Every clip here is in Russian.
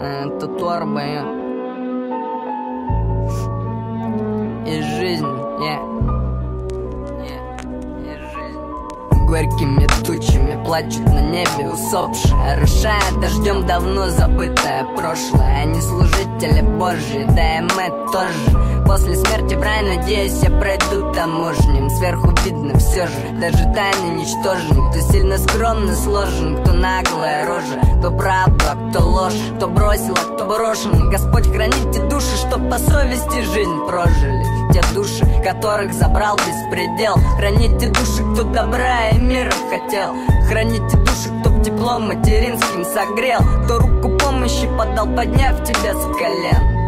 Это торба, и жизнь, и жизнь. Горькими тучами плачут на небе усопшие, рушая дождем давно забытое прошлое. Они служители Божьи, да и мы тоже. После смерти в рай, надеюсь, я пройду таможним. Сверху видно все же, даже тайны ничтожны. Кто сильно скромно сложен, кто наглая рожа, кто правду, а кто ложь, кто бросил, а кто брошен. Господь, храните души, чтоб по совести жизнь прожили. Те души, которых забрал беспредел. Храните души, кто добра и мира хотел. Храните души, кто б теплом материнским согрел, кто руку помощи подал, подняв тебя с колен.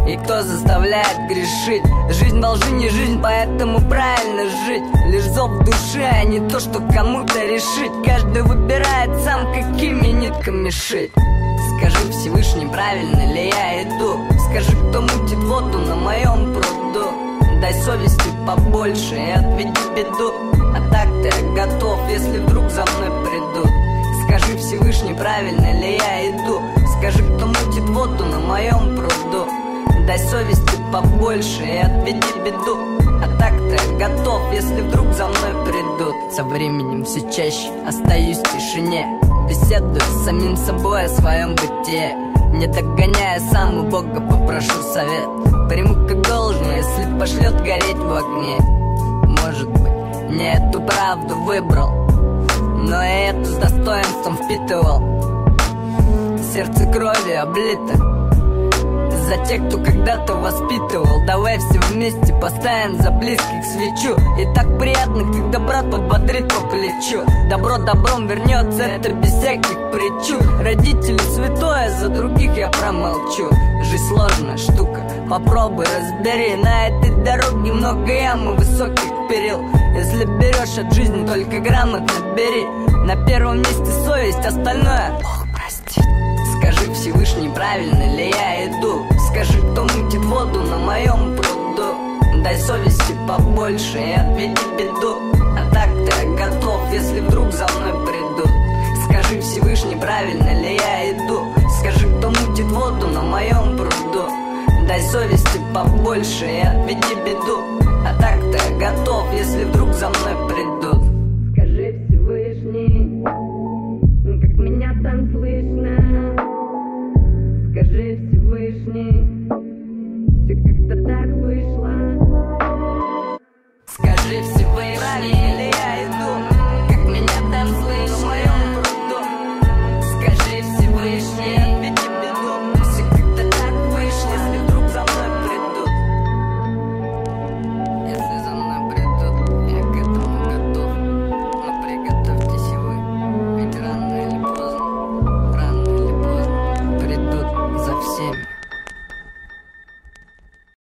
И кто заставляет грешить? Жизнь во лжи не жизнь, поэтому правильно жить. Лишь зов души, а не то, что кому-то решить. Каждый выбирает сам, какими нитками шить. Скажи, Всевышний, правильно ли я иду? Скажи, кто мутит воду на моем пруду? Дай совести побольше и отведи беду. А так-то я готов, если вдруг за мной придут. Скажи, Всевышний, правильно ли я иду? Скажи, кто мутит воду на моем пруду? Дай совести побольше и отведи беду. А так-то я готов, если вдруг за мной придут. Со временем все чаще остаюсь в тишине, беседую с самим собой о своем бытие. Не догоняя сам у Бога попрошу совет. Приму как должное, если пошлет гореть в огне. Может быть, не эту правду выбрал, но и эту с достоинством впитывал. Сердце кровью облито за тех, кто когда-то воспитывал. Давай все вместе поставим за близких свечу. И так приятно, когда брат подбодрит по плечу. Добро добром вернется, это без всяких причуд. Родители святое, за других я промолчу. Жизнь сложная штука, попробуй разбери. На этой дороге много ям и высоких перил. Если берешь от жизни, только грамотно бери. На первом месте совесть, остальное Бог простит. Скажи, Всевышний, правильно ли я иду? Скажи, кто мутит воду на моем пруду? Дай совести побольше и отведи беду. А так-то я готов, если вдруг за мной придут. Скажи, Всевышний, правильно ли я иду? Скажи, кто мутит воду на моем пруду? Дай совести побольше и